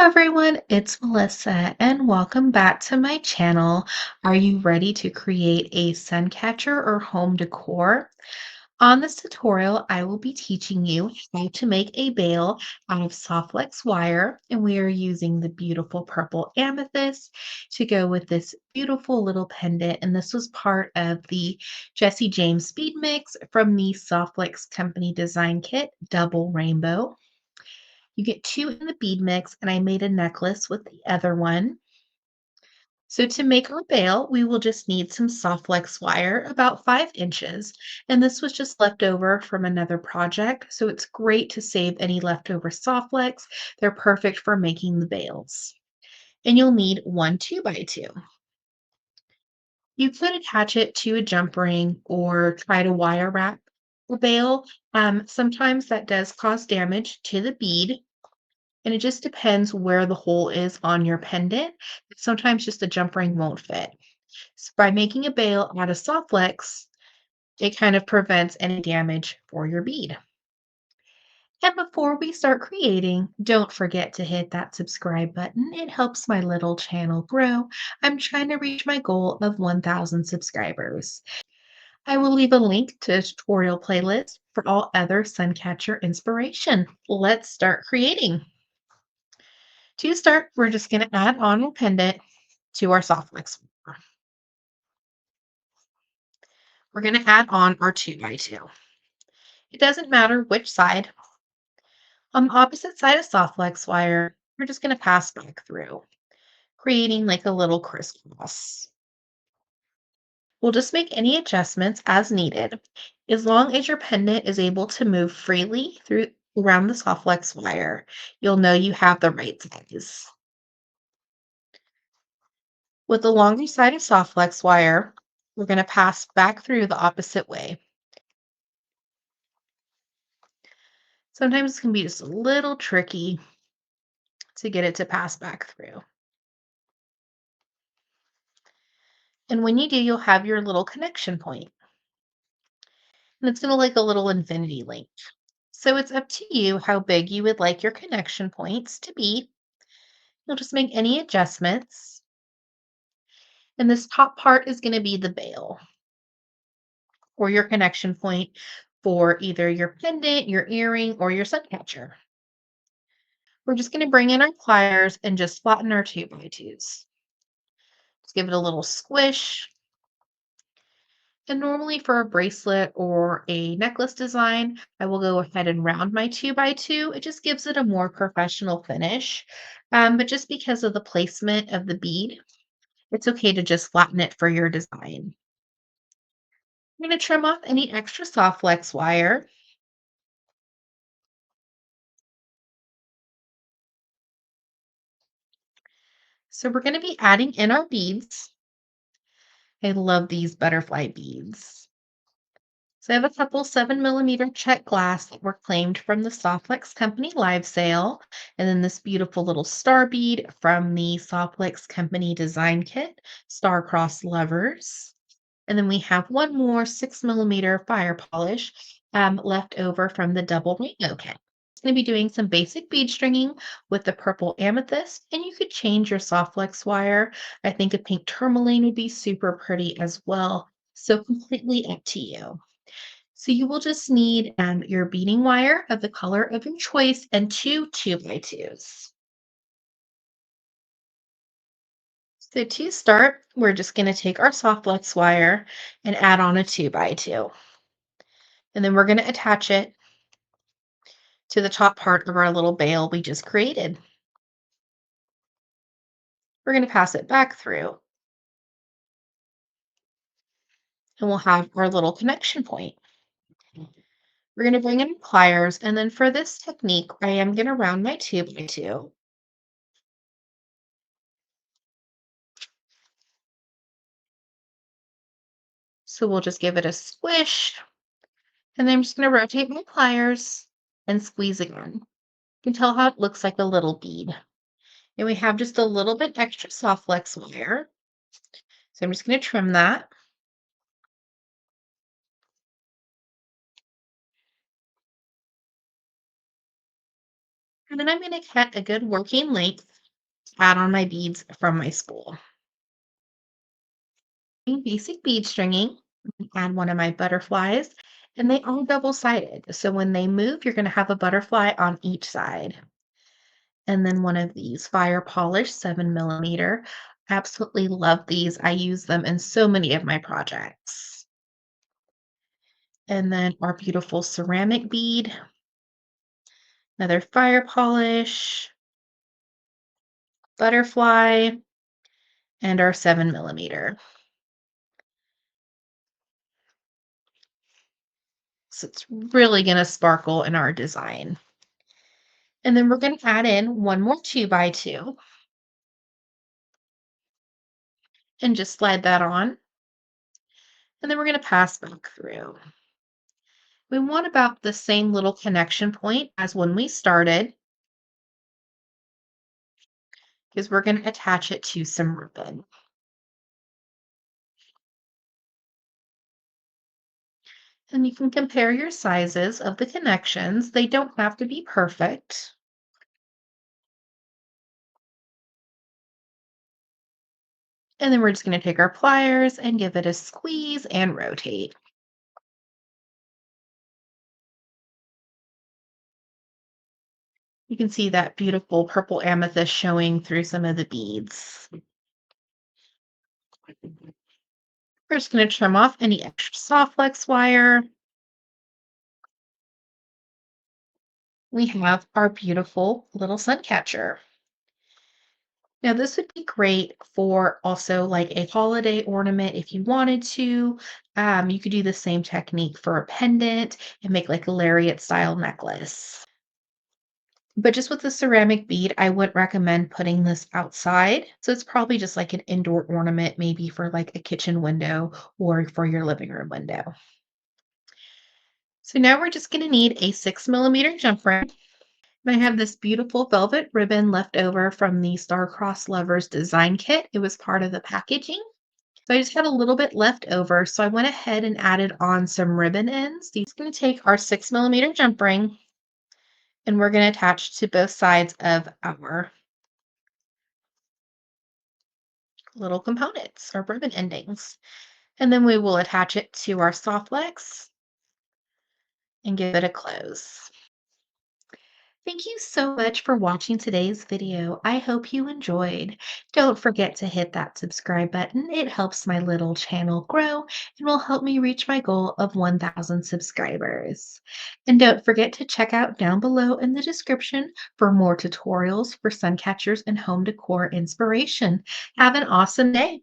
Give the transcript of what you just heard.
Everyone, it's Melissa and welcome back to my channel. Are you ready to create a sun catcher or home decor? On this tutorial, I will be teaching you how to make a veil out of soft flex wire, and we are using the beautiful purple amethyst to go with this beautiful little pendant. And this was part of the Jesse James bead mix from the Soft Flex Company design kit, Double Rainbow. You get two in the bead mix, and I made a necklace with the other one. So to make our veil, we will just need some soft flex wire, about 5 inches. And this was just left over from another project. So it's great to save any leftover soft flex. They're perfect for making the veils. And you'll need one 2x2. You could attach it to a jump ring or try to wire wrap the veil. Sometimes that does cause damage to the bead. And it just depends where the hole is on your pendant. Sometimes just a jump ring won't fit. So by making a bail out of soft flex, it kind of prevents any damage for your bead. And before we start creating, don't forget to hit that subscribe button. It helps my little channel grow. I'm trying to reach my goal of 1,000 subscribers. I will leave a link to a tutorial playlist for all other Suncatcher inspiration. Let's start creating. To start, we're just going to add on a pendant to our soft flex. We're going to add on our 2x2. It doesn't matter which side. On the opposite side of soft flex wire, we're just going to pass back through, creating like a little crisscross. We'll just make any adjustments as needed. As long as your pendant is able to move freely through around the soft flex wire, you'll know you have the right size. With the longer side of soft flex wire, we're going to pass back through the opposite way. Sometimes it can be just a little tricky to get it to pass back through. And when you do, you'll have your little connection point. And it's going to look a little infinity link. So it's up to you how big you would like your connection points to be. You'll just make any adjustments. And this top part is going to be the veil or your connection point for either your pendant, your earring, or your sun catcher. We're just going to bring in our pliers and just flatten our 2x2s. Just give it a little squish. And normally for a bracelet or a necklace design, I will go ahead and round my 2x2. It just gives it a more professional finish. But just because of the placement of the bead, it's okay to just flatten it for your design. I'm going to trim off any extra soft flex wire. So we're going to be adding in our beads. I love these butterfly beads. So I have a couple 7 mm Czech Glass that were claimed from the Soft Flex Company live sale. And then this beautiful little star bead from the Soft Flex Company design kit, Star-Crossed Lovers. And then we have one more 6 mm fire polish left over from the Double Rainbow kit. It's going to be doing some basic bead stringing with the purple amethyst, and you could change your soft flex wire. I think a pink tourmaline would be super pretty as well. So completely up to you. So you will just need your beading wire of the color of your choice and two 2x2s. So to start, we're just going to take our soft flex wire and add on a 2x2. And then we're going to attach it to the top part of our little veil we just created. We're going to pass it back through. And we'll have our little connection point. We're going to bring in pliers, and then for this technique, I am going to round my 2x2. So we'll just give it a squish, and then I'm just going to rotate my pliers and squeeze again. You can tell how it looks like a little bead. And we have just a little bit extra soft flex wire. So I'm just going to trim that. And then I'm going to cut a good working length Add on my beads from my spool. Basic bead stringing, add one of my butterflies, and they are double-sided. So when they move, you're going to have a butterfly on each side. And then one of these fire polish 7 millimeter. Absolutely love these. I use them in so many of my projects. And then our beautiful ceramic bead, another fire polish, butterfly, and our 7 millimeter. So it's really going to sparkle in our design. And then we're going to add in one more 2x2 and just slide that on. And then we're going to pass back through. We want about the same little connection point as when we started, because we're going to attach it to some ribbon. And you can compare your sizes of the connections. They don't have to be perfect. And then we're just going to take our pliers and give it a squeeze and rotate. You can see that beautiful purple amethyst showing through some of the beads. We're just going to trim off any extra soft flex wire. We have our beautiful little sun catcher. Now, this would be great for also like a holiday ornament if you wanted to. You could do the same technique for a pendant and make like a lariat style necklace. But just with the ceramic bead, I wouldn't recommend putting this outside. So it's probably just like an indoor ornament, maybe for like a kitchen window or for your living room window. So now we're just going to need a 6 millimeter jump ring. And I have this beautiful velvet ribbon left over from the Star-Crossed Lovers design kit. It was part of the packaging. So I just had a little bit left over. So I went ahead and added on some ribbon ends. These are going to take our 6 millimeter jump ring and we're going to attach to both sides of our little components or ribbon endings. And then we will attach it to our soft flex and give it a close. Thank you so much for watching today's video. I hope you enjoyed. Don't forget to hit that subscribe button. It helps my little channel grow and will help me reach my goal of 1,000 subscribers. And don't forget to check out down below in the description for more tutorials for sun catchers and home decor inspiration. Have an awesome day.